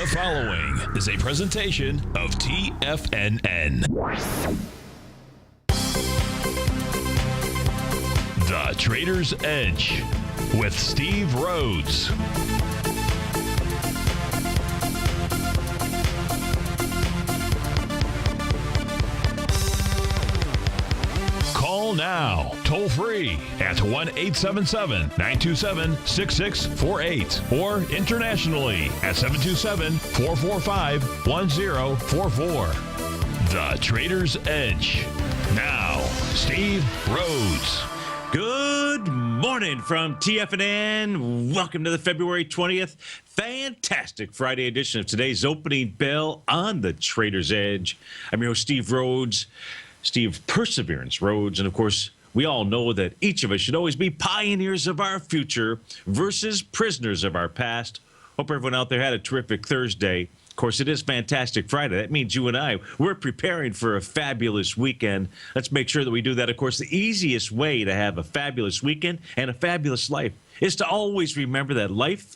The following is a presentation of TFNN. The Trader's Edge with Steve Rhodes. Call now, toll free at 1-877-927-6648 or internationally at 727-445-1044. The Trader's Edge. Now, Steve Rhodes. Good morning from TFNN. Welcome to the February 20th fantastic Friday edition of today's opening bell on the Trader's Edge. I'm your host, Steve Rhodes. Steve Perseverance Rhodes. And of course, we all know that each of us should always be pioneers of our future versus prisoners of our past. Hope everyone out there had a terrific Thursday. Of course, it is Fantastic Friday. That means you and I, we're preparing for a fabulous weekend. Let's make sure that we do that. Of course, the easiest way to have a fabulous weekend and a fabulous life is to always remember that life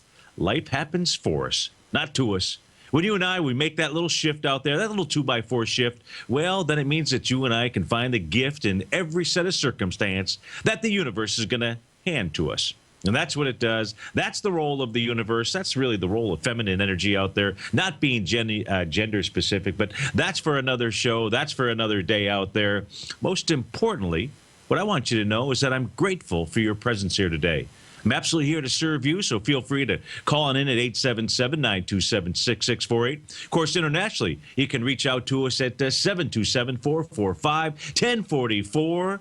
happens for us, not to us. When you and I, we make that little shift out there, that little 2x4 shift, well, then it means that you and I can find the gift in every set of circumstance that the universe is going to hand to us. And that's what it does. That's the role of the universe. That's really the role of feminine energy out there, not being gender specific, but that's for another show. That's for another day out there. Most importantly, what I want you to know is that I'm grateful for your presence here today. I'm absolutely here to serve you, so feel free to call on in at 877-927-6648. Of course, internationally, you can reach out to us at 727-445-1044.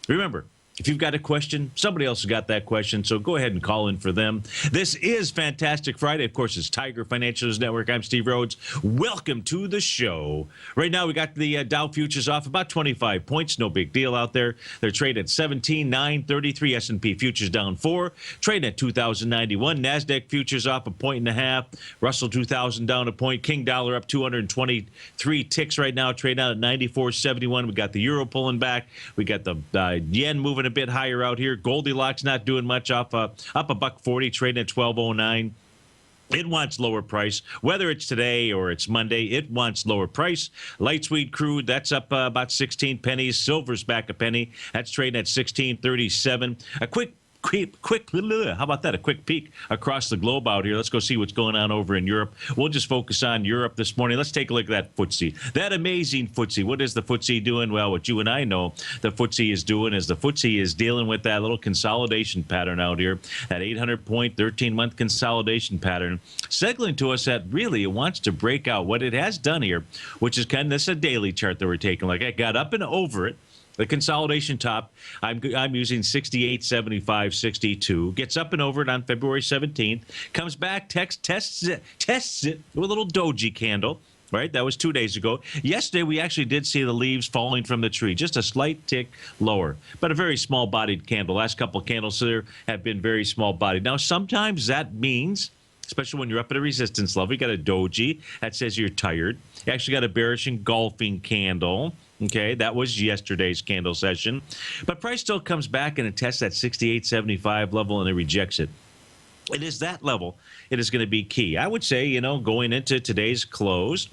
Remember, if you've got a question, somebody else has got that question, so go ahead and call in for them. This is Fantastic Friday. Of course, it's Tiger Financial News Network. I'm Steve Rhodes. Welcome to the show. Right now, we got the Dow futures off about 25 points. No big deal out there. They're trading at 17,933. S&P futures down 4, trading at 2,091. NASDAQ futures off 1.5 points. Russell 2,000 down a point. King dollar up 223 ticks right now, trading out at 94.71. We got the euro pulling back. We got the yen moving a bit higher out here. Goldilocks not doing much, up $1.40, trading at 12.09. It wants lower price. Whether it's today or it's Monday, it wants lower price. Light sweet crude, that's up about 16 pennies. Silver's back a penny. That's trading at 16.37. A quick, how about that? A quick peek across the globe out here. Let's go see what's going on over in Europe. We'll just focus on Europe this morning. Let's take a look at that FTSE. That amazing FTSE. What is the FTSE doing? Well, what you and I know the FTSE is doing is the FTSE is dealing with that little consolidation pattern out here, that 800-point, 13-month consolidation pattern, signaling to us that really it wants to break out what it has done here, which is kind of this a daily chart that we're taking. Like I got up and over it. The consolidation top, I'm using 68.75.62. Gets up and over it on February 17th. Comes back, tests it with a little doji candle. Right, that was 2 days ago. Yesterday, we actually did see the leaves falling from the tree, just a slight tick lower, but a very small-bodied candle. Last couple of candles there have been very small-bodied. Now, sometimes that means, especially when you're up at a resistance level, you got a doji that says you're tired. You actually got a bearish engulfing candle. Okay, that was yesterday's candle session. But price still comes back and it tests that 68.75 level and it rejects it. It is that level. It is going to be key. I would say, going into today's close,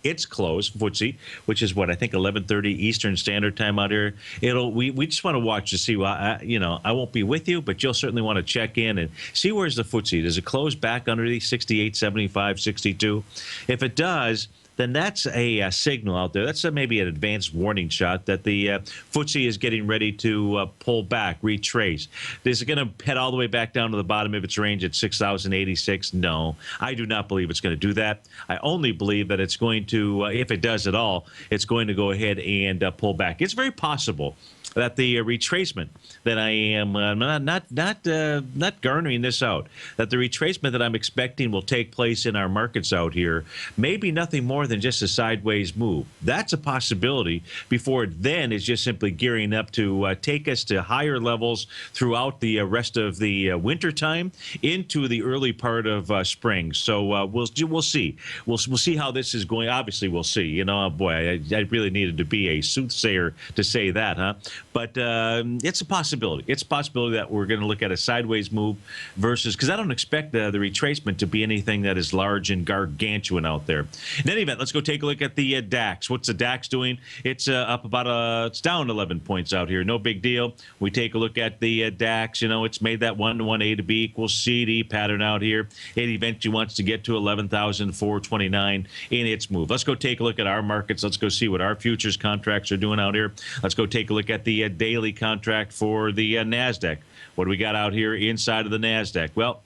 its close, FTSE, which is what I think 11:30 Eastern Standard Time out here. We just want to watch to see. I won't be with you, but you'll certainly want to check in and see where's the FTSE. Does it close back under the 68.75, 62? If it does, then that's a signal out there. That's maybe an advanced warning shot that the FTSE is getting ready to pull back, retrace. Is it going to head all the way back down to the bottom of its range at 6,086? No, I do not believe it's going to do that. I only believe that it's going to, if it does at all, it's going to go ahead and pull back. It's very possible that the retracement that I am not garnering this out, that the retracement that I'm expecting will take place in our markets out here may be nothing more than just a sideways move. That's a possibility before it then is just simply gearing up to take us to higher levels throughout the rest of the winter time into the early part of spring. So we'll see. We'll see how this is going. Obviously, we'll see. Boy, I really needed to be a soothsayer to say that, huh? But it's a possibility. It's a possibility that we're going to look at a sideways move versus, because I don't expect the retracement to be anything that is large and gargantuan out there. In any event, let's go take a look at the DAX. What's the DAX doing? It's up about, it's down 11 points out here. No big deal. We take a look at the DAX. It's made that 1-to-1 A to B equals CD pattern out here. It eventually wants to get to 11,429 in its move. Let's go take a look at our markets. Let's go see what our futures contracts are doing out here. Let's go take a look at the daily contract for the NASDAQ. What do we got out here inside of the NASDAQ? Well,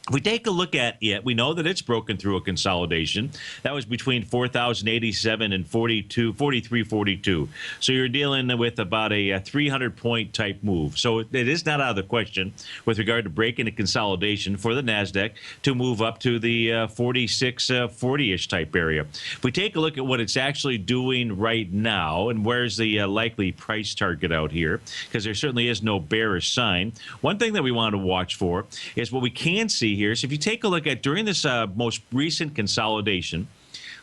if we take a look at it, we know that it's broken through a consolidation. That was between 4,087 and 43.42. So you're dealing with about a 300-point type move. So it is not out of the question with regard to breaking a consolidation for the NASDAQ to move up to the 4640-ish type area. If we take a look at what it's actually doing right now and where's the likely price target out here, because there certainly is no bearish sign, one thing that we want to watch for is what we can see here. So if you take a look at during this most recent consolidation,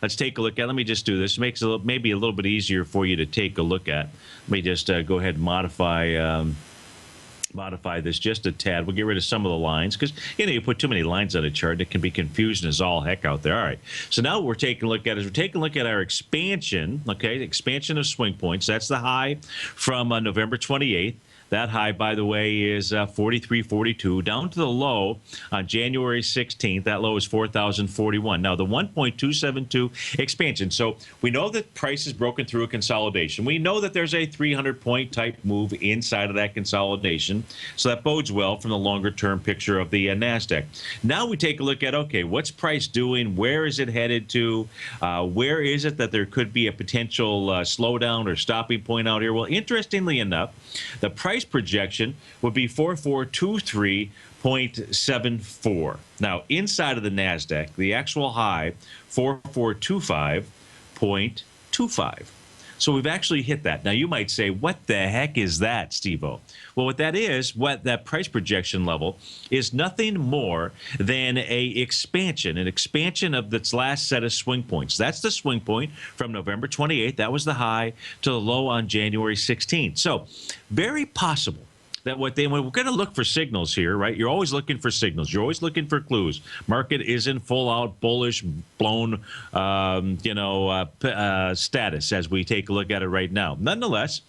let's take a look at, let me just do this. It makes it maybe a little bit easier for you to take a look at. Let me just go ahead and modify this just a tad. We'll get rid of some of the lines because, you put too many lines on a chart, it can be confusing as all heck out there. All right. So now what we're taking a look at our expansion, okay, expansion of swing points. That's the high from November 28th. That high, by the way, is 43.42, down to the low on January 16th. That low is 4,041. Now, the 1.272 expansion. So we know that price is broken through a consolidation. We know that there's a 300-point type move inside of that consolidation. So that bodes well from the longer-term picture of the NASDAQ. Now we take a look at, okay, what's price doing? Where is it headed to? Where is it that there could be a potential slowdown or stopping point out here? Well, interestingly enough, the price projection would be 4423.74. Now, inside of the NASDAQ, the actual high, 4425.25. So we've actually hit that. Now, you might say, what the heck is that, Steve-O? Well, what that is, what that price projection level is nothing more than an expansion of its last set of swing points. That's the swing point from November 28th. That was the high to the low on January 16th. So very possible that we're going to look for signals here, right? You're always looking for signals. You're always looking for clues. Market is in full-out bullish, blown, status as we take a look at it right now. Nonetheless,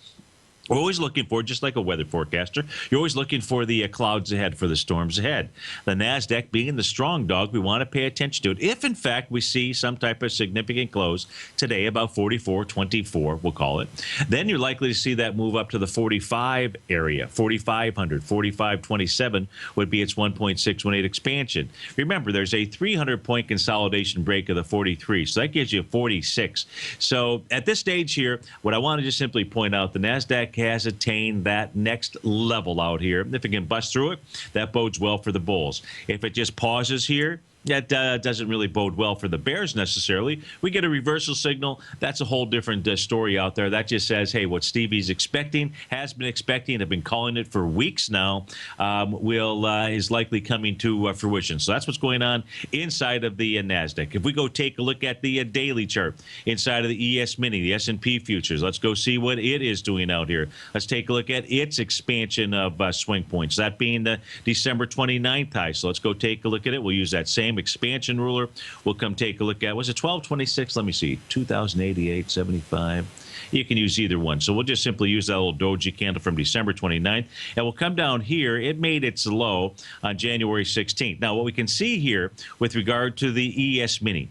we're always looking for, just like a weather forecaster, you're always looking for the clouds ahead, for the storms ahead. The NASDAQ being the strong dog, we want to pay attention to it. If, in fact, we see some type of significant close today, about 44.24, we'll call it, then you're likely to see that move up to the 45 area, 4,500, 45.27 would be its 1.618 expansion. Remember, there's a 300-point consolidation break of the 43, so that gives you 46. So at this stage here, what I want to just simply point out, the NASDAQ has attained that next level out here. If it can bust through it, that bodes well for the bulls. If it just pauses here, that doesn't really bode well for the bears necessarily. We get a reversal signal. That's a whole different story out there. That just says, hey, what Stevie's expecting, has been expecting, have been calling it for weeks now, is likely coming to fruition. So that's what's going on inside of the NASDAQ. If we go take a look at the daily chart inside of the ES Mini, the S&P futures, let's go see what it is doing out here. Let's take a look at its expansion of swing points, that being the December 29th high. So let's go take a look at it. We'll use that same expansion ruler. We'll come take a look at, was it 1226? Let me see, 2088.75. You can use either one. So we'll just simply use that little doji candle from December 29th. And we'll come down here. It made its low on January 16th. Now, what we can see here with regard to the ES Mini,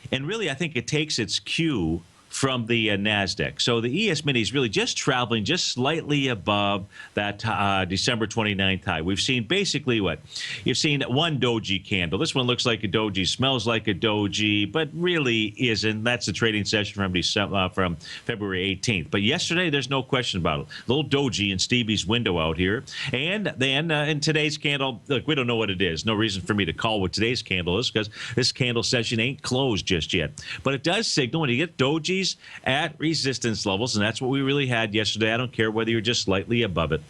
and really I think it takes its cue from the NASDAQ. So the ES Mini is really just traveling just slightly above that December 29th high. We've seen basically what? You've seen one doji candle. This one looks like a doji, smells like a doji, but really isn't. That's the trading session from February 18th. But yesterday, there's no question about it. Little doji in Stevie's window out here. And then in today's candle, look, we don't know what it is. No reason for me to call what today's candle is because this candle session ain't closed just yet. But it does signal when you get dojis at resistance levels, and that's what we really had yesterday. I don't care whether you're just slightly above it,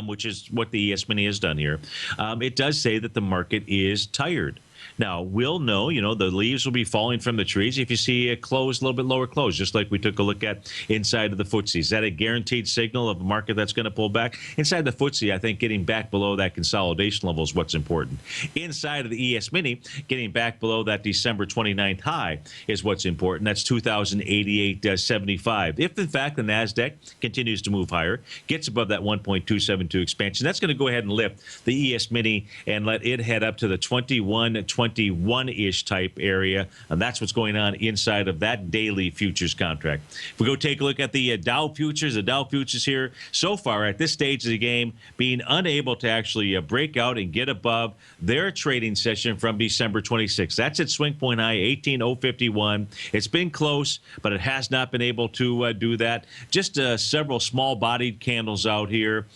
which is what the ES Mini has done here. It does say that the market is tired. Now, we'll know, the leaves will be falling from the trees if you see a close, a little bit lower close, just like we took a look at inside of the FTSE. Is that a guaranteed signal of a market that's going to pull back? Inside the FTSE, I think getting back below that consolidation level is what's important. Inside of the ES Mini, getting back below that December 29th high is what's important. That's 2,088.75. If, in fact, the NASDAQ continues to move higher, gets above that 1.272 expansion, that's going to go ahead and lift the ES Mini and let it head up to the 21-ish type area. And that's what's going on inside of that daily futures contract. If we go take a look at the Dow futures here, so far at this stage of the game, being unable to actually break out and get above their trading session from December 26th. That's its swing point high, 18,051. It's been close, but it has not been able to do that. Just several small-bodied candles out here,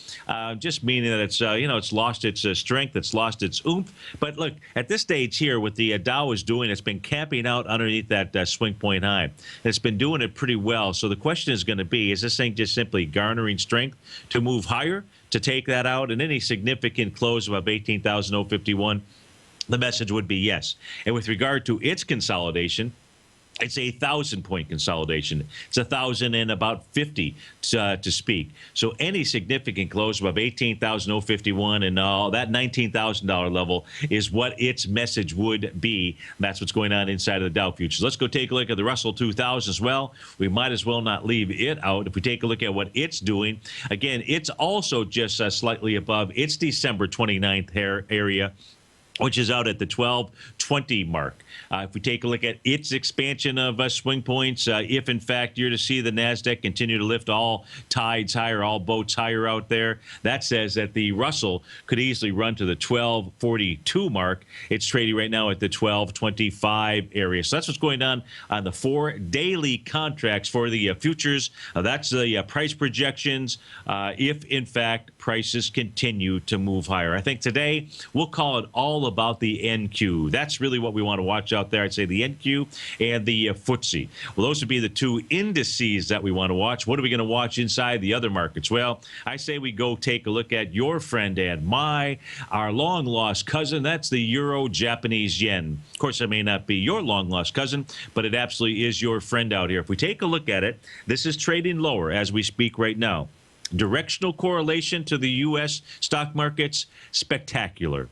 just meaning that it's it's lost its strength, it's lost its oomph. But look, at this stage here, what the Dow is doing, it's been camping out underneath that swing point high. It's been doing it pretty well. So the question is going to be, is this thing just simply garnering strength to move higher, to take that out, and any significant close above 18,051? The message would be yes. And with regard to its consolidation, it's a 1,000-point consolidation. It's 1,050 to speak. So any significant close above 18,051 and all that $19,000 level is what its message would be. That's what's going on inside of the Dow futures. Let's go take a look at the Russell 2000 as well. We might as well not leave it out. If we take a look at what it's doing, again, it's also just slightly above its December 29th area, which is out at the 1220 mark. If we take a look at its expansion of swing points, if in fact you're to see the NASDAQ continue to lift all tides higher, all boats higher out there, that says that the Russell could easily run to the 1242 mark. It's trading right now at the 1225 area. So that's what's going on the 4 daily contracts for the futures. That's the price projections if in fact prices continue to move higher. I think today we'll call it all about the NQ. That's really what we want to watch out there. I'd say the NQ and the FTSE. Well, those would be the 2 indices that we want to watch. What are we going to watch inside the other markets? Well, I say we go take a look at your friend and our long-lost cousin. That's the Euro Japanese yen. Of course, it may not be your long-lost cousin, but it absolutely is your friend out here. If we take a look at it, this is trading lower as we speak right now. Directional correlation to the U.S. stock markets, spectacular.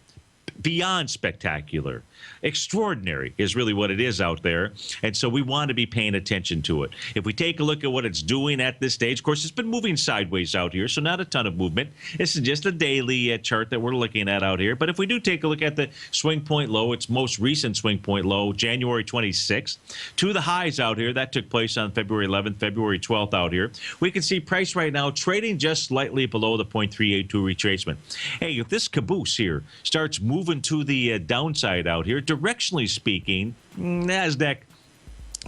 Beyond spectacular. Extraordinary is really what it is out there. And so we want to be paying attention to it. If we take a look at what it's doing at this stage, of course, it's been moving sideways out here, so not a ton of movement. This is just a daily chart that we're looking at out here. But if we do take a look at the swing point low, its most recent swing point low, January 26th, to the highs out here, that took place on February 11th, February 12th out here, we can see price right now trading just slightly below the 0.382 retracement. Hey, if this caboose here starts moving to the downside out here, directionally speaking, NASDAQ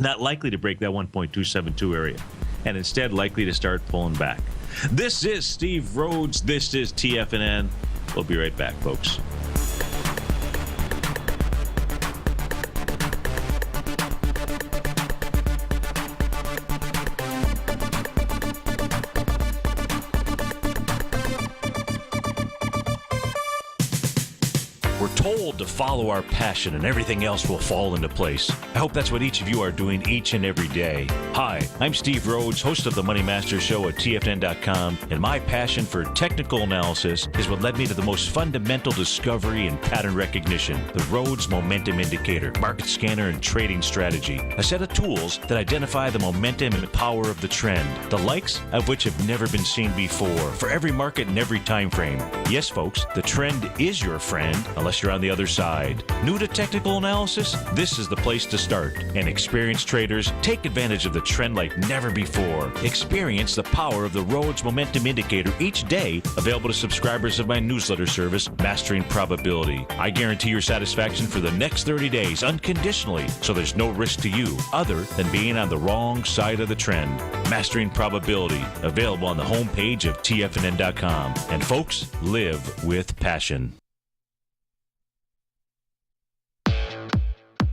not likely to break that 1.272 area, and instead likely to start pulling back. This is Steve Rhodes. This is TFNN. We'll be right back, folks. Told to follow our passion and everything else will fall into place. I hope that's what each of you are doing each and every day. Hi, I'm Steve Rhodes, host of the Money Master Show at TFNN.com, and my passion for technical analysis is what led me to the most fundamental discovery in pattern recognition, the Rhodes Momentum Indicator, market scanner, and trading strategy. A set of tools that identify the momentum and power of the trend, the likes of which have never been seen before, for every market and every time frame. Yes, folks, the trend is your friend, unless you're on the other side. New to technical analysis? This is the place to start. And experienced traders take advantage of the trend like never before. Experience the power of the Rhodes Momentum Indicator each day, available to subscribers of my newsletter service, Mastering Probability. I guarantee your satisfaction for the next 30 days unconditionally, so there's no risk to you other than being on the wrong side of the trend. Mastering Probability, available on the homepage of TFNN.com. And folks, live with passion.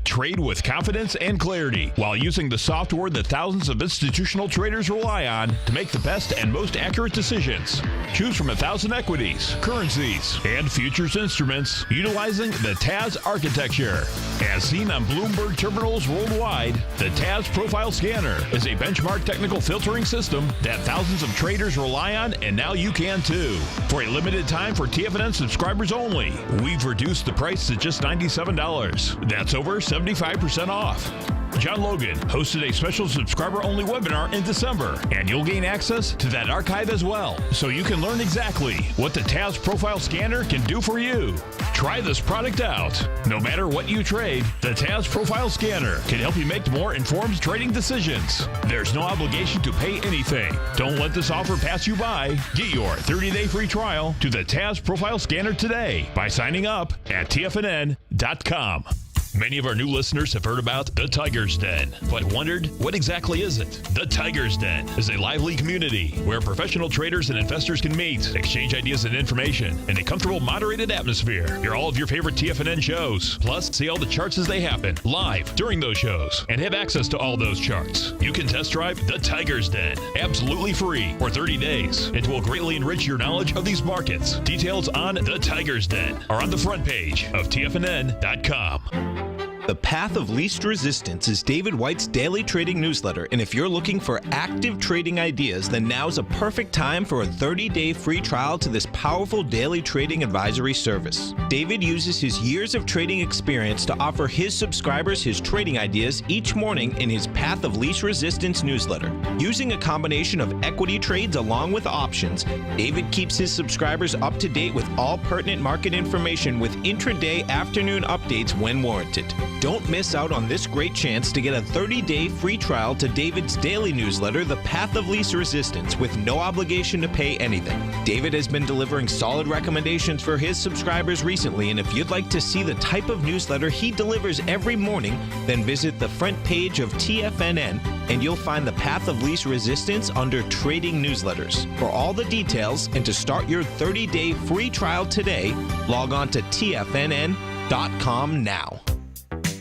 Trade with confidence and clarity while using the software that thousands of institutional traders rely on to make the best and most accurate decisions. Choose from 1,000 equities, currencies, and futures instruments utilizing the TAS architecture. As seen on Bloomberg terminals worldwide, the TAS Profile Scanner is a benchmark technical filtering system that thousands of traders rely on, and now you can too. For a limited time for TFNN subscribers only, we've reduced the price to just $97. That's over 75% off. John Logan hosted a special subscriber-only webinar in December, and you'll gain access to that archive as well, so you can learn exactly what the TAS Profile Scanner can do for you. Try this product out. No matter what you trade, the TAS Profile Scanner can help you make more informed trading decisions. There's no obligation to pay anything. Don't let this offer pass you by. Get your 30-day free trial to the TAS Profile Scanner today by signing up at TFNN.com. Many of our new listeners have heard about the Tiger's Den, but wondered, what exactly is it? The Tiger's Den is a lively community where professional traders and investors can meet, exchange ideas and information in a comfortable, moderated atmosphere. Hear all of your favorite TFNN shows, plus see all the charts as they happen live during those shows, and have access to all those charts. You can test drive the Tiger's Den absolutely free for 30 days. It will greatly enrich your knowledge of these markets. Details on the Tiger's Den are on the front page of TFNN.com. The Path of Least Resistance is David White's daily trading newsletter, and if you're looking for active trading ideas, then now's a perfect time for a 30-day free trial to this powerful daily trading advisory service. David uses his years of trading experience to offer his subscribers his trading ideas each morning in his Path of Least Resistance newsletter. Using a combination of equity trades along with options, David keeps his subscribers up to date with all pertinent market information with intraday afternoon updates when warranted. Don't miss out on this great chance to get a 30-day free trial to David's daily newsletter, The Path of Least Resistance, with no obligation to pay anything. David has been delivering solid recommendations for his subscribers recently, and if you'd like to see the type of newsletter he delivers every morning, then visit the front page of TFNN, and you'll find The Path of Least Resistance under Trading Newsletters. For all the details and to start your 30-day free trial today, log on to TFNN.com now.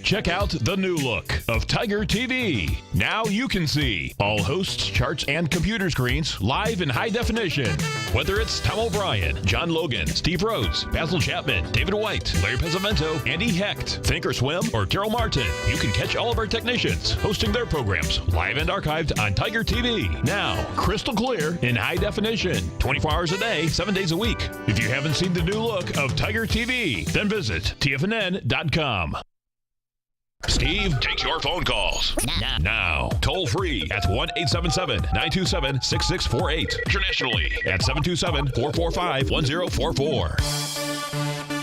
Check out the new look of TigerTV. Now you can see all hosts, charts, and computer screens live in high definition. Whether it's Tom O'Brien, John Logan, Steve Rhodes, Basil Chapman, David White, Larry Pezzamento, Andy Hecht, Thinkorswim, or Terrell Martin, you can catch all of our technicians hosting their programs live and archived on TigerTV. Now, crystal clear in high definition, 24 hours a day, 7 days a week. If you haven't seen the new look of TigerTV, then visit TFNN.com. Steve takes your phone calls now. Toll free at 1-877-927-6648. Internationally at 727-445-1044.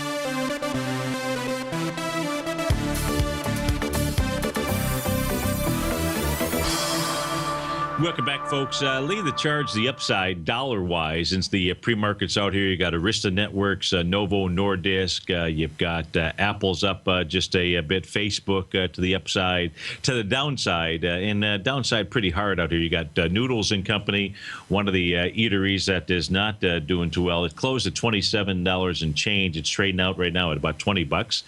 Welcome back, folks. Lead the charge, the upside, dollar-wise. Since the pre-market's out here, you got Arista Networks, Novo Nordisk. You've got Apple's up just a bit. Facebook to the upside, to the downside, and downside pretty hard out here. You got Noodles and Company, one of the eateries that is not doing too well. It closed at $27 and change. It's trading out right now at about $20.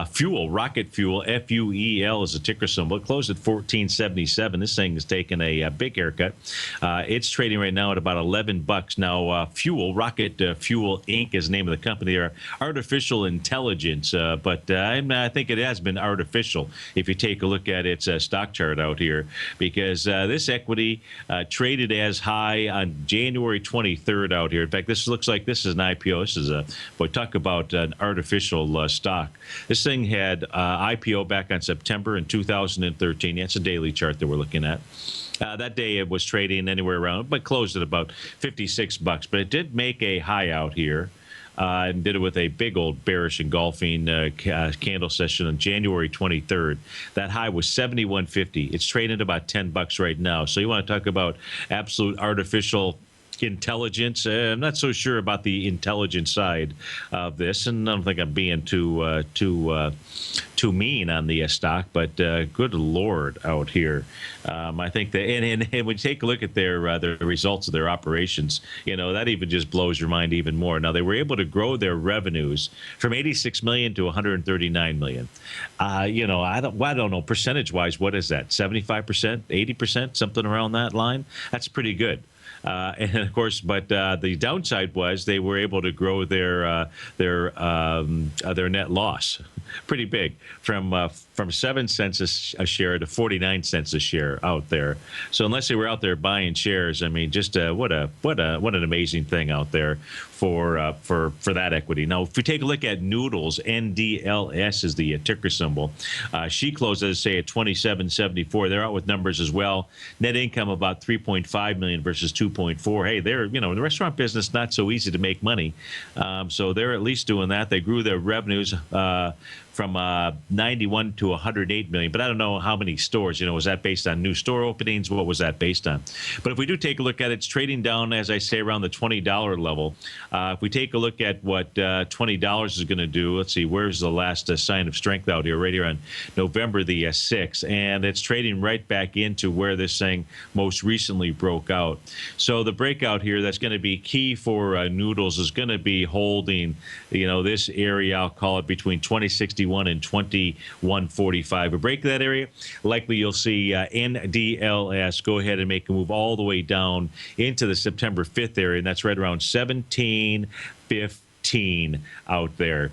Fuel, Rocket Fuel, FUEL is a ticker symbol. It closed at $14.77. This thing is taking a big haircut. It's trading right now at about $11. Now, Fuel, Rocket Fuel Inc. is the name of the company. They're artificial intelligence, but I think it has been artificial if you take a look at its stock chart out here, because this equity traded as high on January 23rd out here. In fact, this looks like this is an IPO. This is boy, talk about an artificial stock. This thing had IPO back on September in 2013. That's a daily chart that we're looking at. That day it was trading anywhere around, but closed at about $56. But it did make a high out here. And did it with a big old bearish engulfing candle session on January 23rd. That high was $71.50. It's trading at about $10 right now. So you want to talk about absolute artificial intelligence. I'm not so sure about the intelligence side of this, and I don't think I'm being too mean on the stock. But good Lord, out here, I think that and when you take a look at their results of their operations, that even just blows your mind even more. Now they were able to grow their revenues from 86 million to 139 million. I don't know percentage wise, what is that? 75%, 80%, something around that line. That's pretty good. And of course, but the downside was they were able to grow their net loss pretty big from 7 cents a share to 49 cents a share out there. So unless they were out there buying shares, I mean, just what an amazing thing out there for that equity. Now, if we take a look at Noodles, NDLS is the ticker symbol. She closed, as I say, at 27.74. They're out with numbers as well. Net income about 3.5 million versus 2.4. Hey, they're in the restaurant business, not so easy to make money. So they're at least doing that. They grew their revenues from 91 to 108 million, but I don't know how many stores. Was that based on new store openings? What was that based on? But if we do take a look at it, it's trading down, as I say, around the $20 level. If we take a look at what $20 is going to do, let's see, where's the last sign of strength out here? Right here on November the 6th, and it's trading right back into where this thing most recently broke out. So the breakout here that's going to be key for Noodles is going to be holding, this area, I'll call it between 2061 and 2145. A break that area, likely you'll see NDLS go ahead and make a move all the way down into the September 5th area, and that's right around 1715 out there.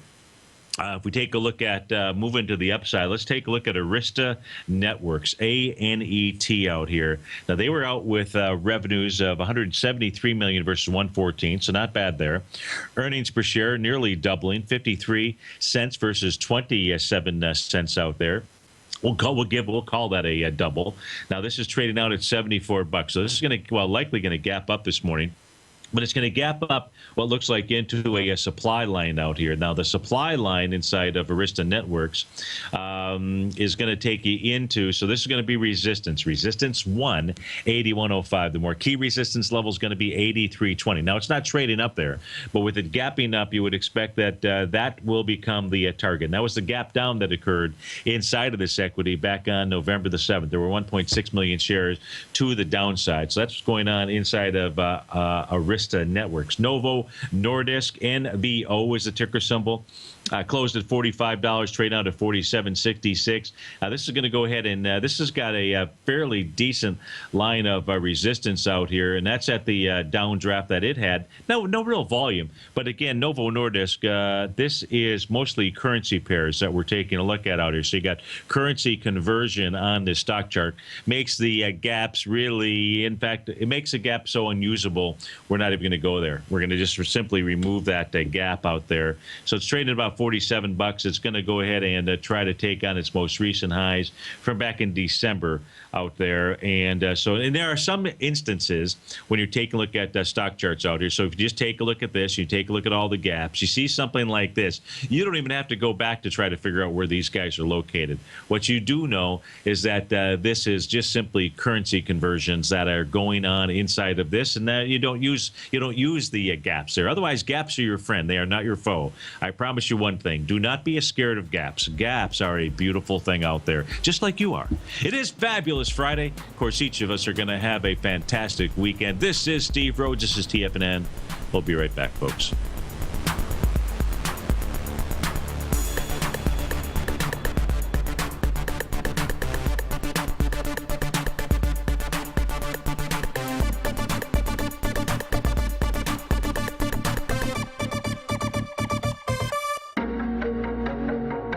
If we take a look at moving to the upside, let's take a look at Arista Networks, ANET out here. Now, they were out with revenues of 173 million versus 114, so not bad there. Earnings per share nearly doubling, 53 cents versus 27 cents out there. We'll call that a double. Now, this is trading out at $74. So this is going to, likely going to gap up this morning. But it's going to gap up what looks like into a supply line out here. Now, the supply line inside of Arista Networks is going to take you into, so this is going to be resistance. Resistance 1, 81.05. The more key resistance level is going to be 83.20. Now, it's not trading up there, but with it gapping up, you would expect that that will become the target. And that was the gap down that occurred inside of this equity back on November the 7th. There were 1.6 million shares to the downside. So that's what's going on inside of Arista Networks. Novo Nordisk, NVO is the ticker symbol. Closed at $45, trade out at $47.66. This is going to go ahead and this has got a fairly decent line of resistance out here, and that's at the downdraft that it had. No real volume, but again, Novo Nordisk, this is mostly currency pairs that we're taking a look at out here. So you got currency conversion on this stock chart, makes the gaps really, in fact, it makes a gap so unusable, we're not even going to go there. We're going to just simply remove that gap out there. So it's trading about $47. It's going to go ahead and try to take on its most recent highs from back in December out there. And there are some instances when you're taking a look at stock charts out here. So if you just take a look at this, you take a look at all the gaps, you see something like this, you don't even have to go back to try to figure out where these guys are located. What you do know is that this is just simply currency conversions that are going on inside of this, and that you don't use the gaps there. Otherwise, gaps are your friend. They are not your foe. I promise you one thing. Do not be scared of gaps. Gaps are a beautiful thing out there, just like you are. It is Fabulous Friday. Of course, each of us are going to have a fantastic weekend. This is Steve Rhodes. This is TFNN. We'll be right back, folks.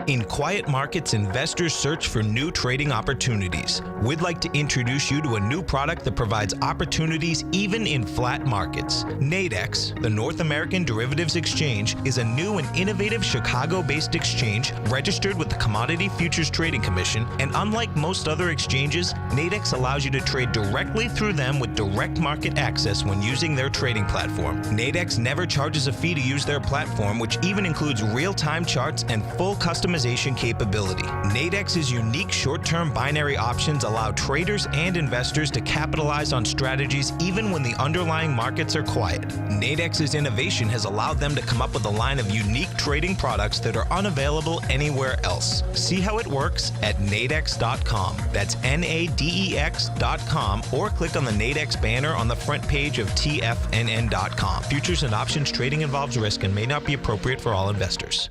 In quiet markets, investors search for new trading opportunities. We'd like to introduce you to a new product that provides opportunities even in flat markets. Nadex, the North American Derivatives Exchange, is a new and innovative Chicago-based exchange registered with the Commodity Futures Trading Commission, and unlike most other exchanges, Nadex allows you to trade directly through them with direct market access when using their trading platform. Nadex never charges a fee to use their platform, which even includes real-time charts and full customization optimization capability. Nadex's unique short-term binary options allow traders and investors to capitalize on strategies even when the underlying markets are quiet. Nadex's innovation has allowed them to come up with a line of unique trading products that are unavailable anywhere else. See how it works at nadex.com. That's nadex.com, or click on the Nadex banner on the front page of TFNN.com. Futures and options trading involves risk and may not be appropriate for all investors.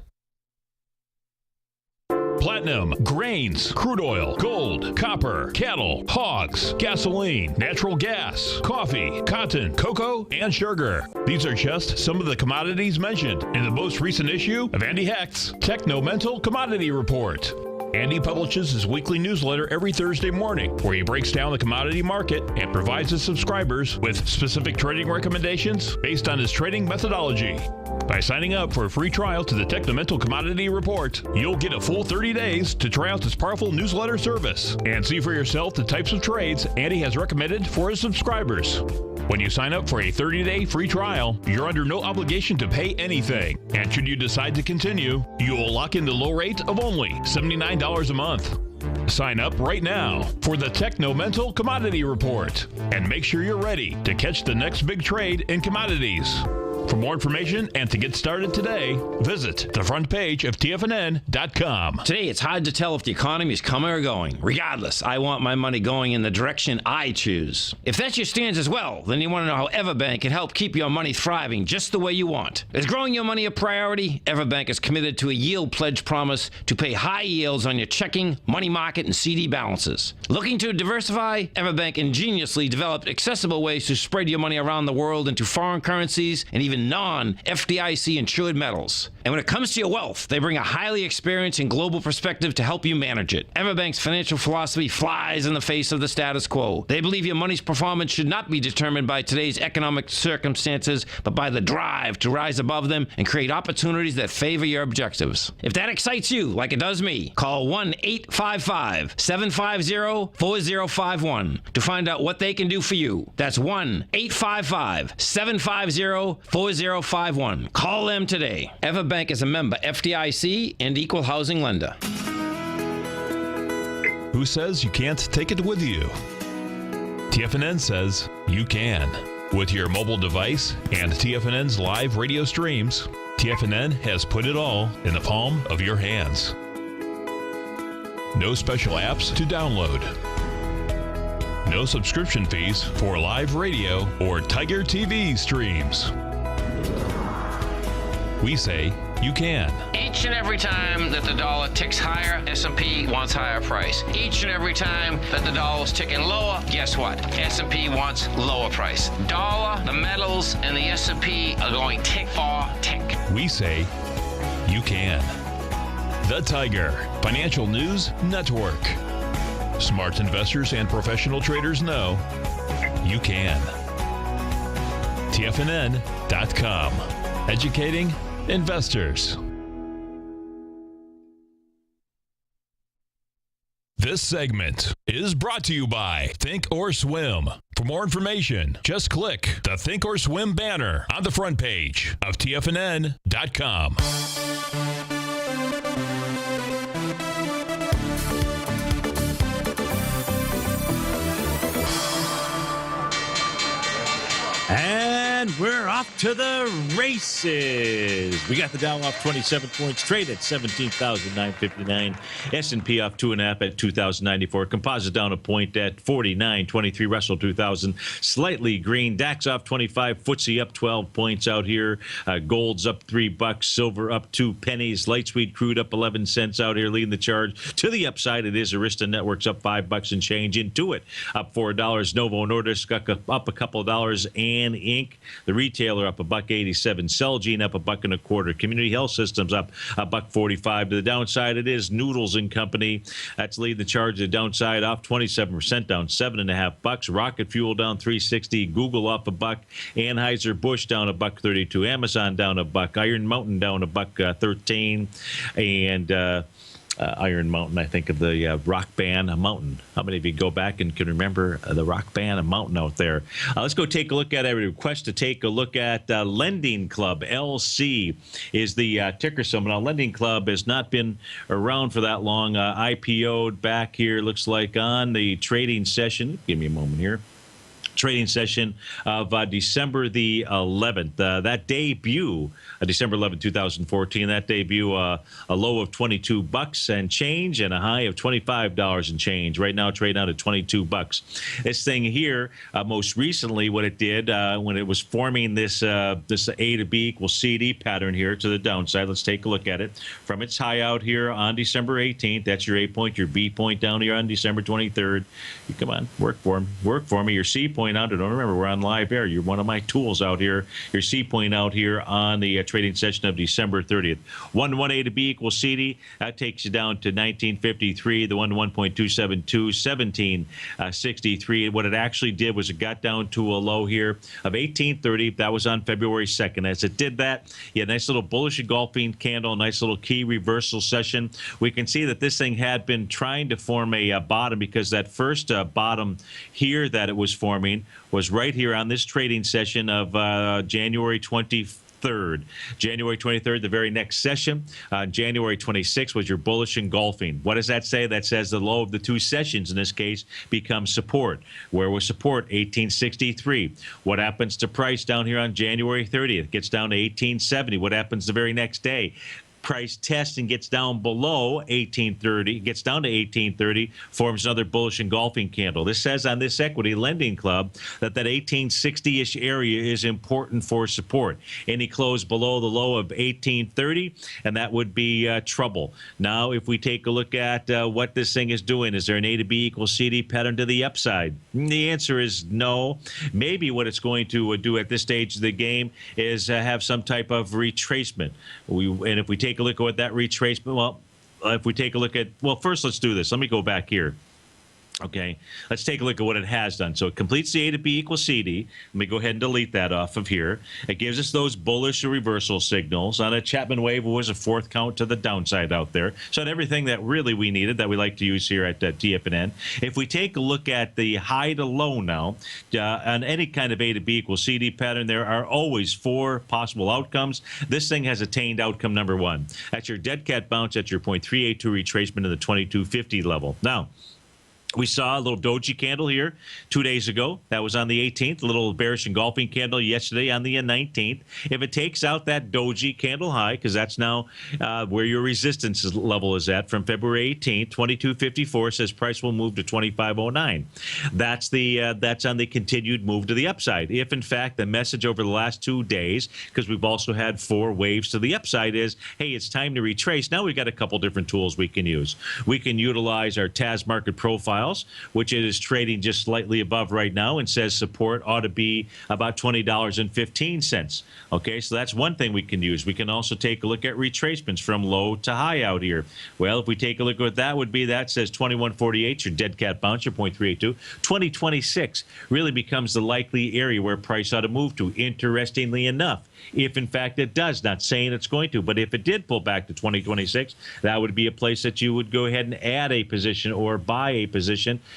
Platinum, grains, crude oil, gold, copper, cattle, hogs, gasoline, natural gas, coffee, cotton, cocoa, and sugar. These are just some of the commodities mentioned in the most recent issue of Andy Hecht's Techno-Mental Commodity Report. Andy publishes his weekly newsletter every Thursday morning, where he breaks down the commodity market and provides his subscribers with specific trading recommendations based on his trading methodology. By signing up for a free trial to the Techno-Mental Commodity Report, you'll get a full 30 days to try out this powerful newsletter service and see for yourself the types of trades Andy has recommended for his subscribers. When you sign up for a 30-day free trial, you're under no obligation to pay anything. And should you decide to continue, you will lock in the low rate of only $79 a month. Sign up right now for the Techno-Mental Commodity Report and make sure you're ready to catch the next big trade in commodities. For more information and to get started today, visit the front page of TFNN.com. Today, it's hard to tell if the economy is coming or going. Regardless, I want my money going in the direction I choose. If that's your stance as well, then you want to know how Everbank can help keep your money thriving just the way you want. Is growing your money a priority? Everbank is committed to a yield pledge promise to pay high yields on your checking, money market, and CD balances. Looking to diversify? Everbank ingeniously developed accessible ways to spread your money around the world into foreign currencies and even non-FDIC insured metals. And when it comes to your wealth, they bring a highly experienced and global perspective to help you manage it. Everbank's financial philosophy flies in the face of the status quo. They believe your money's performance should not be determined by today's economic circumstances, but by the drive to rise above them and create opportunities that favor your objectives. If that excites you, like it does me, call 1-855-750-4051 to find out what they can do for you. That's 1-855-750-4051. Call them today. Everbank is a member FDIC and equal housing lender. Who says you can't take it with you? TFNN says you can. With your mobile device and TFNN's live radio streams, TFNN has put it all in the palm of your hands. No special apps to download. No subscription fees for live radio or TigerTV streams. We say you can. Each and every time that the dollar ticks higher, S&P wants higher price. Each and every time that the dollar's ticking lower, guess what? S&P wants lower price. Dollar, the metals, and the S&P are going tick for tick. We say you can. The Tiger Financial News Network. Smart investors and professional traders know you can. TFNN.com. Educating investors. This segment is brought to you by Think or Swim. For more information, just click the Think or Swim banner on the front page of TFNN.com. And we're off to the races. We got the Dow off 27 points, trade at 17,959. S&P off 2.5 at 2,094. Composite down a point at 49.23. Russell 2,000, slightly green. DAX off 25. FTSE up 12 points out here. Gold's up $3. Silver up 2 pennies. Light sweet crude up 11 cents out here, leading the charge. To the upside, it is Arista Networks up $5 and change. Into it, up $4. Novo Nordisk up a couple of dollars. And Inc., the retailer, up $1.87. Celgene up $1.25. Community Health Systems up $1.45. To the downside, it is Noodles and Company. That's leading the charge. To the downside, off 27%, down $7.50. Rocket Fuel down $3.60. Google off $1. Anheuser-Busch down $1.32. Amazon down $1. Iron Mountain down $1.13. And Iron Mountain. I think of the rock band Mountain. How many of you go back and can remember the rock band Mountain out there? Let's go take a look at a request to take a look at Lending Club. LC is the ticker symbol. Now, Lending Club has not been around for that long. IPO'd back here, looks like on the trading session. Give me a moment here. Trading session of December the 11th. That debut, December 11th, 2014, that debut, a low of $22 and change and a high of $25 and change. Right now, trading out at $22. This thing here, most recently, what it did when it was forming this this A to B equals CD pattern here to the downside. Let's take a look at it. From its high out here on December 18th, that's your A point, your B point down here on December 23rd. Come on, work for me. Your C point out. Don't remember, we're on live air. You're one of my tools out here. Your C point out here on the trading session of December 30th. 1 A to B equals CD. That takes you down to 1953. The 1 to 1.272, 1763. What it actually did was it got down to a low here of 1830. That was on February 2nd. As it did that, you had a nice little bullish engulfing candle, nice little key reversal session. We can see that this thing had been trying to form a bottom because that first bottom here that it was forming was right here on this trading session of January 23rd. January 23rd, the very next session. January 26th was your bullish engulfing. What does that say? That says the low of the two sessions in this case becomes support. Where was support? 1863. What happens to price down here on January 30th? It gets down to 1870. What happens the very next day? Price tests and gets down below 1830, gets down to 1830, forms another bullish engulfing candle. This says on this equity Lending Club that 1860-ish area is important for support. Any close below the low of 1830, and that would be trouble. Now, if we take a look at what this thing is doing, is there an A to B equals CD pattern to the upside? The answer is no. Maybe what it's going to do at this stage of the game is have some type of retracement. And if we take a look at what that retracement, well, if we take a look at, well, first let's do this. Let me go back here. Okay, let's take a look at what it has done. So it completes the A to B equals CD. Let me go ahead and delete that off of here. It gives us those bullish reversal signals. On a Chapman wave, it was a fourth count to the downside out there. So everything that really we needed that we like to use here at TFNN. If we take a look at the high to low now, on any kind of A to B equals CD pattern, there are always four possible outcomes. This thing has attained outcome number one. That's your dead cat bounce at your 0.382 retracement of the 2250 level. Now, we saw a little doji candle here 2 days ago. That was on the 18th. A little bearish engulfing candle yesterday on the 19th. If it takes out that doji candle high, because that's now where your resistance level is at from February 18th, 2254 says price will move to 2509. That's on the continued move to the upside. If in fact the message over the last 2 days, because we've also had 4 waves to the upside, is hey, it's time to retrace. Now we've got a couple different tools we can use. We can utilize our TAS market profile, which it is trading just slightly above right now and says support ought to be about $20.15. Okay, so that's one thing we can use. We can also take a look at retracements from low to high out here. Well, if we take a look at what that would be, that says 2148, your dead cat bounce, your 0.382. 2026 really becomes the likely area where price ought to move to, interestingly enough. If in fact it does, not saying it's going to, but if it did pull back to 2026, that would be a place that you would go ahead and add a position or buy a position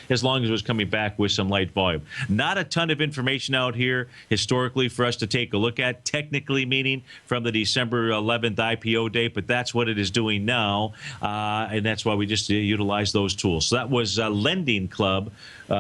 as long as it was coming back with some light volume. Not a ton of information out here historically for us to take a look at, technically meaning from the December 11th IPO date, but that's what it is doing now, and that's why we just utilize those tools. So that was Lending Club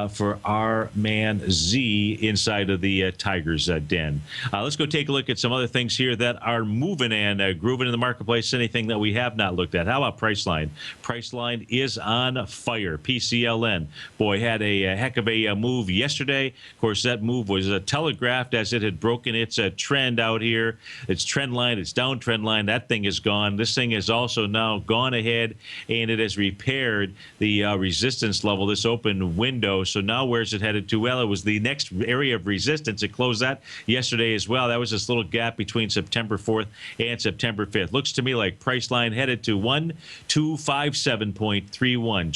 for our man Z inside of the Tiger's Den. Let's go take a look at some other things here that are moving and grooving in the marketplace, anything that we have not looked at. How about Priceline? Priceline is on fire. PCLN, boy, had a heck of a move yesterday. Of course, that move was telegraphed as it had broken its trend out here. Its trend line, its downtrend line, that thing is gone. This thing is also now gone ahead, and it has repaired the resistance level, this open window. So now where's it headed to? Well, it was the next area of resistance. It closed that yesterday as well. That was this little gap between September 4th and September 5th. Looks to me like Priceline headed to 1257.31,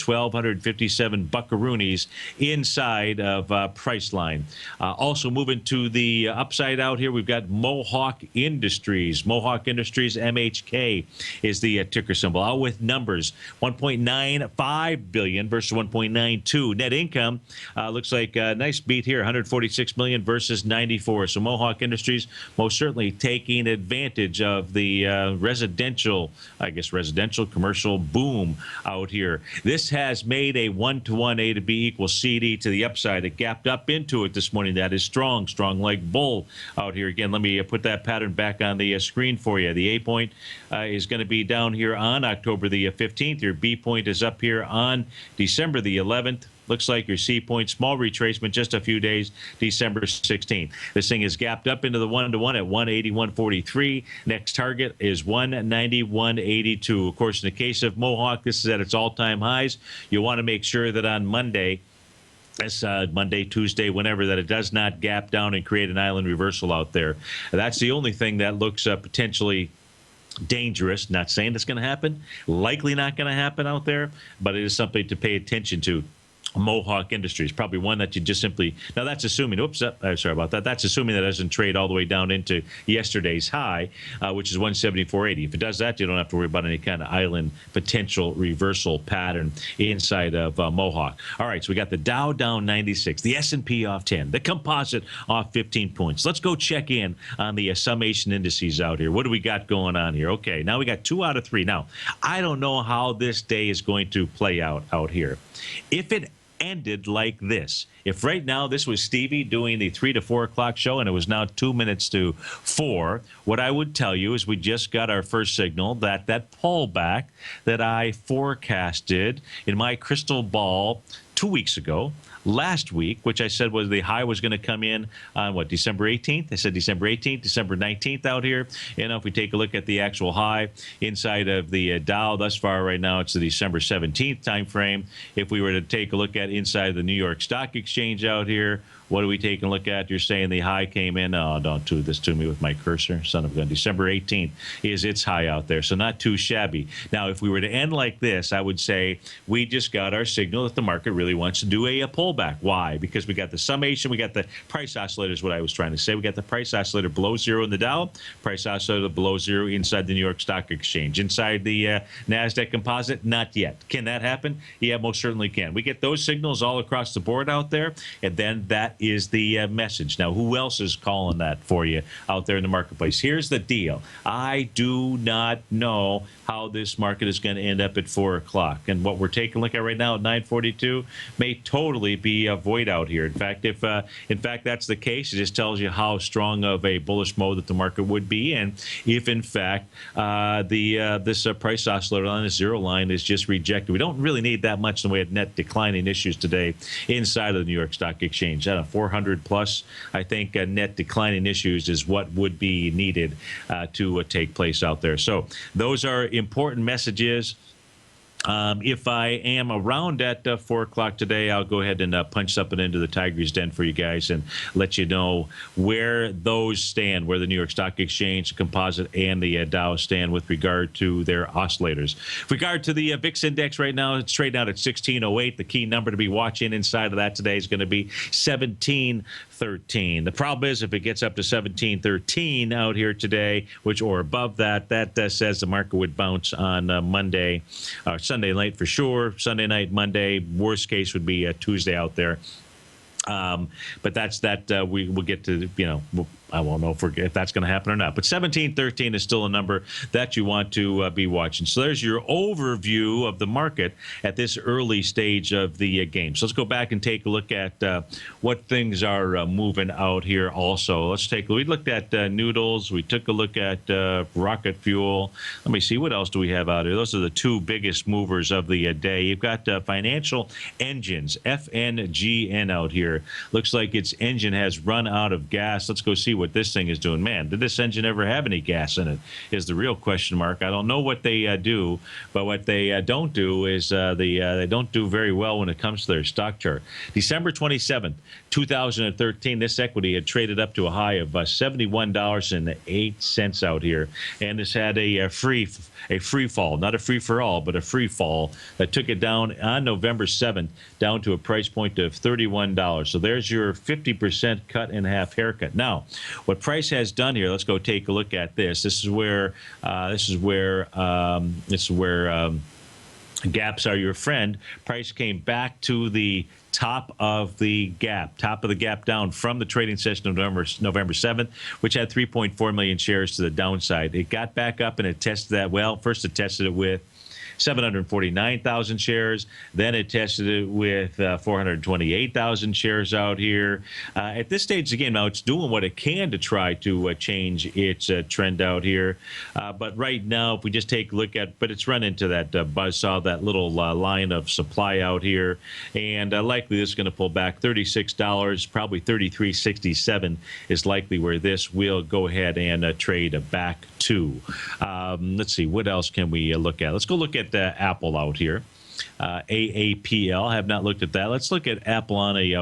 7 buckaroonies inside of Priceline. Also moving to the upside out here, we've got Mohawk Industries. Mohawk Industries, MHK, is the ticker symbol. Out with numbers, $1.95 billion versus $1.92. Net income looks like a nice beat here, $146 million versus $94. So Mohawk Industries most certainly taking advantage of the residential commercial boom out here. This has made a 1-to-1 A to B equals CD to the upside. It gapped up into it this morning. That is strong like bull out here. Again, let me put that pattern back on the screen for you. The A point is going to be down here on October the 15th. Your B point is up here on December the 11th. Looks like your C point, small retracement, just a few days, December 16th. This thing is gapped up into the 1-to-1 at 181.43. Next target is 191.82. Of course, in the case of Mohawk, this is at its all-time highs. You want to make sure that on Monday, Tuesday, whenever, that it does not gap down and create an island reversal out there. That's the only thing that looks potentially dangerous. Not saying it's going to happen. Likely not going to happen out there, but it is something to pay attention to. Mohawk Industries, probably one that you just simply, now that's assuming, sorry about that. That's assuming that it doesn't trade all the way down into yesterday's high, which is 174.80. If it does that, you don't have to worry about any kind of island potential reversal pattern inside of Mohawk. All right, so we got the Dow down 96, the S&P off 10, the composite off 15 points. Let's go check in on the summation indices out here. What do we got going on here? Okay, now we got 2 out of 3. Now, I don't know how this day is going to play out here. If it ended like this, if right now this was Stevie doing the 3 to 4 o'clock show and it was now 2 minutes to 4, what I would tell you is we just got our first signal that pullback that I forecasted in my crystal ball 2 weeks ago, last week, which I said was the high was going to come in on December 18th. I said December 18th, December 19th out here. And if we take a look at the actual high inside of the Dow thus far right now, it's the December 17th time frame. If we were to take a look at inside the New York Stock Exchange out here, what are we taking a look at? You're saying the high came in. Oh, don't do this to me with my cursor. Son of a gun. December 18th is its high out there. So not too shabby. Now, if we were to end like this, I would say we just got our signal that the market really wants to do a pullback. Why? Because we got the summation. We got the price oscillator is what I was trying to say. We got the price oscillator below zero in the Dow. Price oscillator below zero inside the New York Stock Exchange. Inside the NASDAQ composite, not yet. Can that happen? Yeah, most certainly can. We get those signals all across the board out there, and then that is the message. Now, who else is calling that for you out there in the marketplace? Here's the deal. I do not know how this market is going to end up at 4 o'clock. And what we're taking a look at right now at 9:42 may totally be a void out here. In fact, if that's the case, it just tells you how strong of a bullish mode that the market would be. And if, in fact, this price oscillator line, the zero line, is just rejected. We don't really need that much in the way of net declining issues today inside of the New York Stock Exchange. 400 plus, I think, net declining issues is what would be needed to take place out there. So those are important messages. If I am around at 4 o'clock today, I'll go ahead and punch something into the Tiger's Den for you guys and let you know where those stand, where the New York Stock Exchange, the composite, and the Dow stand with regard to their oscillators. With regard to the VIX index right now, it's trading out at 1608. The key number to be watching inside of that today is going to be 1713. The problem is if it gets up to 1713 out here today, or above that, that says the market would bounce on Monday, Sunday night for sure. Sunday night, Monday. Worst case would be Tuesday out there. But that's that. We will get to, I won't know if that's going to happen or not. But 1713 is still a number that you want to be watching. So there's your overview of the market at this early stage of the game. So let's go back and take a look at what things are moving out here also. We looked at noodles. We took a look at rocket fuel. Let me see. What else do we have out here? Those are the two biggest movers of the day. You've got financial engines, FNGN out here. Looks like its engine has run out of gas. Let's go see what what this thing is doing. Man, did this engine ever have any gas in it is the real question mark. I don't know what they do, but what they don't do is they don't do very well when it comes to their stock chart. December 27th, 2013, this equity had traded up to a high of $71.08 out here, and this had a free fall, not a free for all, but a free fall that took it down on November 7th down to a price point of $31. So there's your 50% cut in half haircut. Now, what price has done here? Let's go take a look at this. This is where gaps are your friend. Price came back to the top of the gap down from the trading session of November 7th, which had 3.4 million shares to the downside. It got back up and it tested that. Well, first it tested it with 749,000 shares. Then it tested it with 428,000 shares out here. At this stage, again, now it's doing what it can to try to change its trend out here. But right now, if we just take a look at, but it's run into that buzzsaw, that little line of supply out here. And likely this is going to pull back $36, probably $33.67 is likely where this will go ahead and trade back to. Let's see, what else can we look at? Let's go look at Apple out here. AAPL. I have not looked at that. Let's look at Apple on a,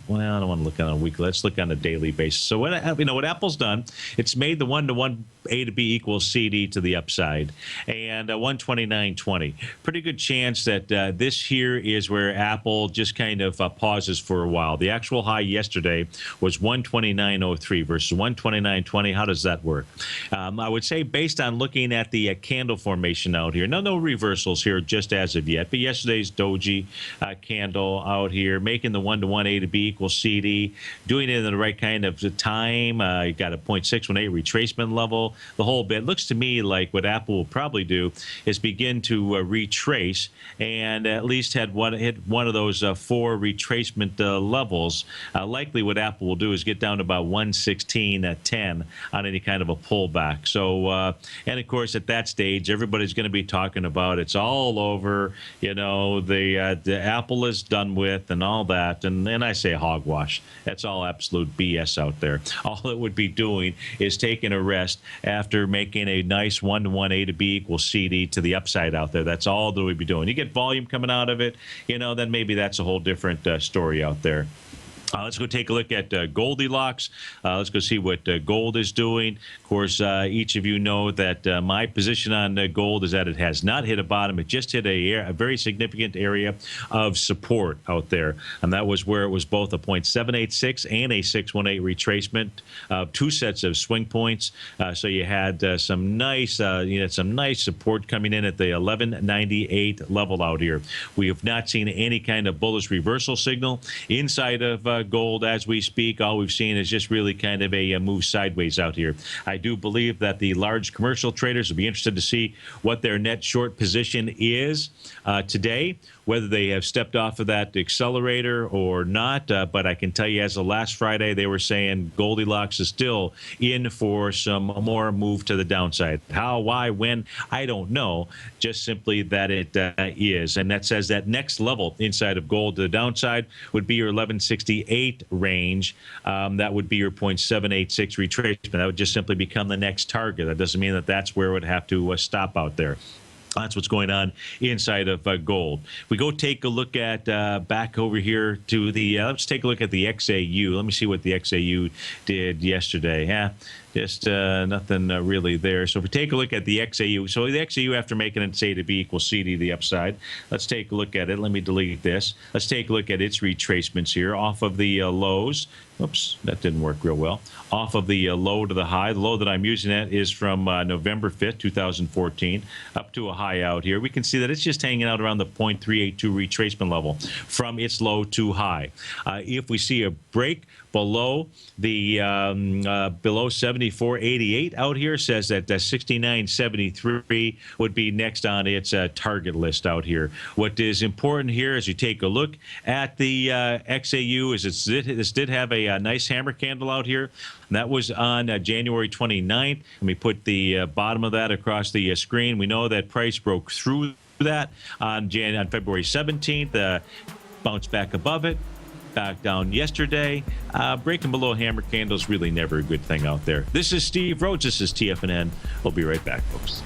well, I don't want to look on a weekly. Let's look on a daily basis. So what Apple's done, it's made the 1-to-1 A to B equals CD to the upside, and 129.20. Pretty good chance that this here is where Apple just kind of pauses for a while. The actual high yesterday was 129.03 versus 129.20. How does that work? I would say based on looking at the candle formation out here, no reversals here just as of yet, but yesterday's doji candle out here, making the 1-to-1 A to B equals CD, doing it in the right kind of time. You got a 0.618 retracement level, the whole bit. Looks to me like what Apple will probably do is begin to retrace and at least hit one of those 4 retracement levels. Likely what Apple will do is get down to about 116.10 on any kind of a pullback. So, and of course, at that stage, everybody's going to be talking about it's all over. The Apple is done with and all that. And I say hogwash. That's all absolute BS out there. All it would be doing is taking a rest after making a nice 1-to-1 A to B equals CD to the upside out there. That's all that we'd be doing. You get volume coming out of it, then maybe that's a whole different story out there. Let's go take a look at Goldilocks. Let's go see what gold is doing. Of course, each of you know that my position on gold is that it has not hit a bottom. It just hit a very significant area of support out there. And that was where it was both a 0.786 and a 618 retracement of 2 sets of swing points. So you had some nice support coming in at the 1198 level out here. We have not seen any kind of bullish reversal signal inside of gold as we speak. All we've seen is just really kind of a move sideways out here. I do believe that the large commercial traders will be interested to see what their net short position is today, whether they have stepped off of that accelerator or not. But I can tell you, as of last Friday, they were saying Goldilocks is still in for some more move to the downside. How, why, when, I don't know. Just simply that it is. And that says that next level inside of gold to the downside would be your 1168 range. That would be your 0.786 retracement. That would just simply become the next target. That doesn't mean that that's where it would have to stop out there. That's what's going on inside of gold. We go take a look at back over here to the, let's take a look at the XAU. Let me see what the XAU did yesterday. Yeah, just nothing really there. So if we take a look at the XAU, so the XAU after making it say to be equals CD to the upside, let's take a look at it. Let me delete this. Let's take a look at its retracements here off of the lows. Oops, that didn't work real well. Off of the low to the high. The low that I'm using at is from November 5th, 2014, up to a high out here. We can see that it's just hanging out around the 0.382 retracement level from its low to high. If we see a break below the below 74.88 out here, says that 69.73 would be next on its target list out here. What is important here as you take a look at the XAU is this did have a nice hammer candle out here. That was on January 29th. Let me put the bottom of that across the screen. We know that price broke through that on February 17th, bounced back above it. back down yesterday. Breaking below hammer candles really never a good thing out there. This is Steve Rhodes. This is TFNN. We'll be right back, folks.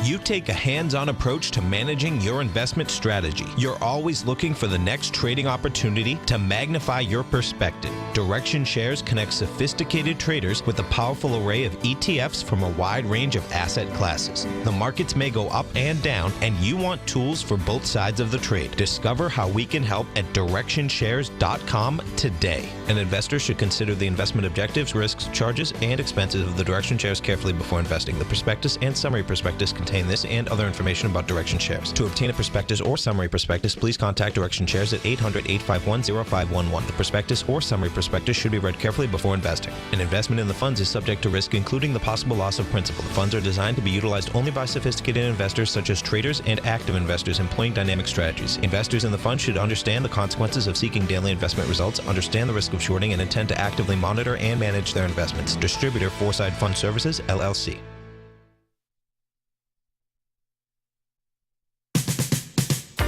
You take a hands-on approach to managing your investment strategy. You're always looking for the next trading opportunity to magnify your perspective. Direction Shares connects sophisticated traders with a powerful array of ETFs from a wide range of asset classes. The markets may go up and down, and you want tools for both sides of the trade. Discover how we can help at DirectionShares.com today. An investor should consider the investment objectives, risks, charges, and expenses of the Direction Shares carefully before investing. The prospectus and summary prospectus contain this and other information about Direction Shares. To obtain a prospectus or summary prospectus, please contact Direction Shares at 800-851-0511. The prospectus or summary prospectus should be read carefully before investing. An investment in the funds is subject to risk, including the possible loss of principal. The funds are designed to be utilized only by sophisticated investors such as traders and active investors employing dynamic strategies. Investors in the fund should understand the consequences of seeking daily investment results, understand the risk of shorting, and intend to actively monitor and manage their investments. Distributor, Foreside Fund Services, LLC.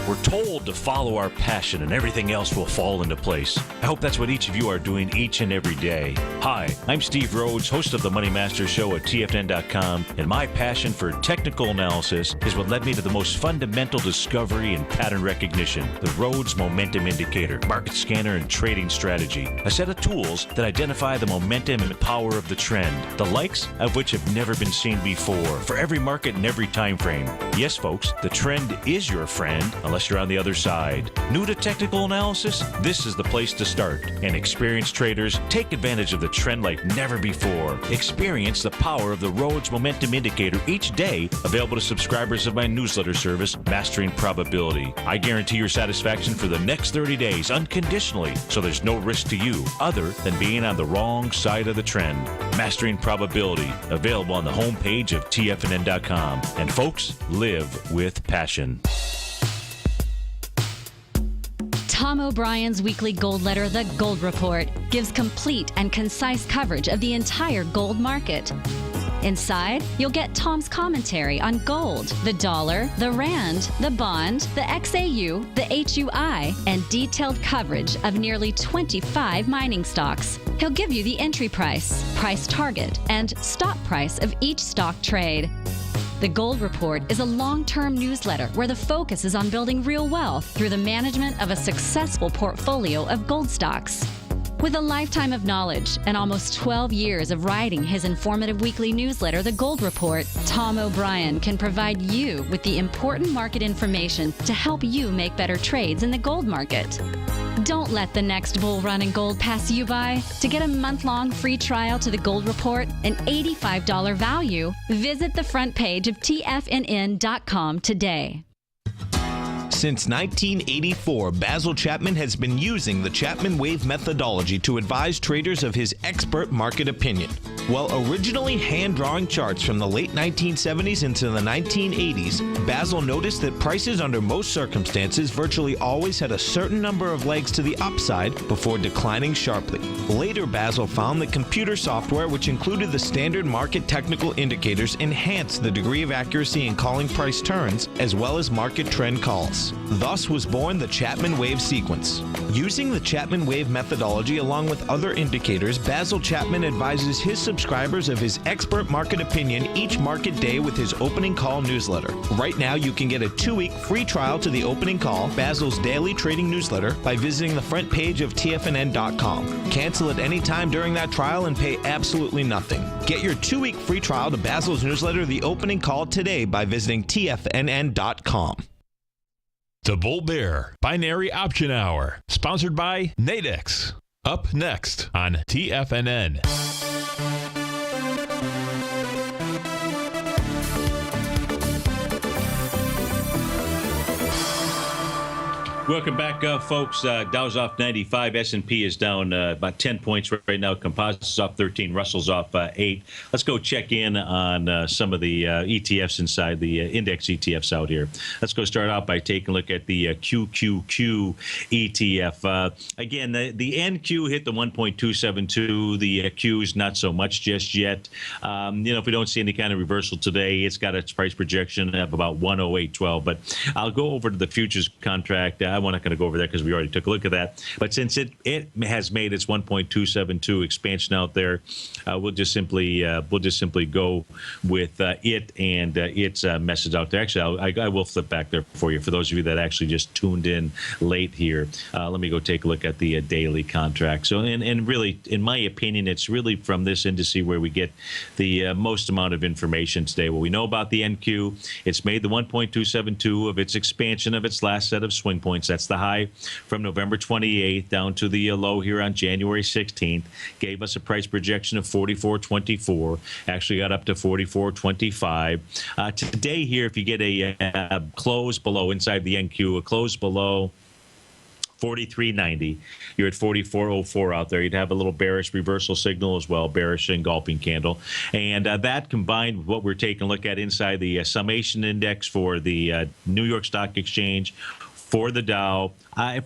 We're told to follow our passion and everything else will fall into place. I hope that's what each of you are doing each and every day. Hi, I'm Steve Rhodes, host of the Money Master Show at TFNN.com, and my passion for technical analysis is what led me to the most fundamental discovery in pattern recognition, the Rhodes Momentum Indicator, market scanner, and trading strategy. A set of tools that identify the momentum and power of the trend, the likes of which have never been seen before, for every market and every time frame. Yes, folks, the trend is your friend, unless you're on the other side. New to technical analysis? This is the place to start. And experienced traders take advantage of the trend like never before. Experience the power of the Rhodes Momentum Indicator each day, available to subscribers of my newsletter service, Mastering Probability. I guarantee your satisfaction for the next 30 days unconditionally, so there's no risk to you other than being on the wrong side of the trend. Mastering Probability, available on the homepage of TFNN.com. And folks, live with passion. Tom O'Brien's weekly gold letter, The Gold Report, gives complete and concise coverage of the entire gold market. Inside, you'll get Tom's commentary on gold, the dollar, the rand, the bond, the XAU, the HUI, and detailed coverage of nearly 25 mining stocks. He'll give you the entry price, price target, and stop price of each stock trade. The Gold Report is a long-term newsletter where the focus is on building real wealth through the management of a successful portfolio of gold stocks. With a lifetime of knowledge and almost 12 years of writing his informative weekly newsletter, The Gold Report, Tom O'Brien can provide you with the important market information to help you make better trades in the gold market. Don't let the next bull run in gold pass you by. To get a month-long free trial to The Gold Report, an $85 value, visit the front page of TFNN.com today. Since 1984, Basil Chapman has been using the Chapman Wave methodology to advise traders of his expert market opinion. While originally hand-drawing charts from the late 1970s into the 1980s, Basil noticed that prices under most circumstances virtually always had a certain number of legs to the upside before declining sharply. Later, Basil found that computer software, which included the standard market technical indicators, enhanced the degree of accuracy in calling price turns, as well as market trend calls. Thus was born the Chapman Wave sequence. Using the Chapman Wave methodology along with other indicators, Basil Chapman advises his subscribers of his expert market opinion each market day with his opening call newsletter. Right now, you can get a 2-week free trial to the opening call, Basil's daily trading newsletter, by visiting the front page of TFNN.com. Cancel at any time during that trial and pay absolutely nothing. Get your 2-week free trial to Basil's newsletter, The Opening Call, today by visiting TFNN.com. The Bull Bear Binary Option Hour, sponsored by Nadex. Up next on TFNN. Welcome back, folks. Dow's off 95. S&P is down about 10 points right now. Composites off 13. Russell's off 8. Let's go check in on some of the ETFs inside the index ETFs out here. Let's go start out by taking a look at the QQQ ETF. Again, the NQ hit the 1.272. The Q's not so much just yet. If we don't see any kind of reversal today, it's got its price projection of about 108.12. But I'll go over to the futures contract. I'm not going to go over there because we already took a look at that. But since it has made its 1.272 expansion out there, we'll just simply go with it and its message out there. Actually, I will flip back there for you for those of you that actually just tuned in late here. Let me go take a look at the daily contract. So, and really, in my opinion, it's really from this indice where we get the most amount of information today. What we know about the NQ, it's made the 1.272 of its expansion of its last set of swing points. That's the high from November 28th down to the low here on January 16th. Gave us a price projection of 44.24. Actually got up to 44.25. Today here, if you get a close below inside the NQ, a close below 43.90. You're at 44.04 out there. You'd have a little bearish reversal signal as well, bearish engulfing candle. And that combined with what we're taking a look at inside the summation index for the New York Stock Exchange, for the Dow,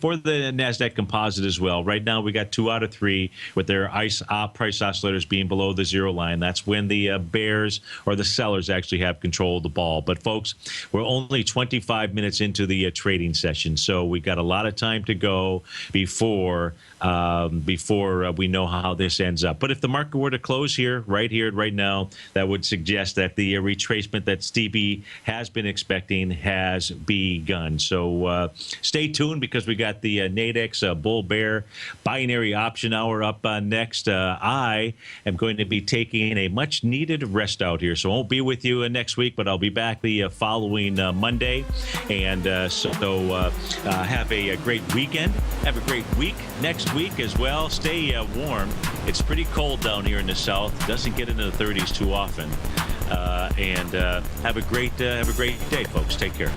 for the NASDAQ composite as well. Right now, we got 2 out of 3 with their price oscillators being below the zero line. That's when the bears or the sellers actually have control of the ball. But, folks, we're only 25 minutes into the trading session, so we got a lot of time to go before we know how this ends up. But if the market were to close here, right now, that would suggest that the retracement that Stevie has been expecting has begun. So stay tuned because we got the Nadex bull bear binary option hour up next. I am going to be taking a much needed rest out here, so I won't be with you next week, but I'll be back the following Monday. And so have a great weekend. Have a great week next week as well. Stay warm. It's pretty cold down here in the south. Doesn't get into the 30s too often. And have a great day, folks. Take care.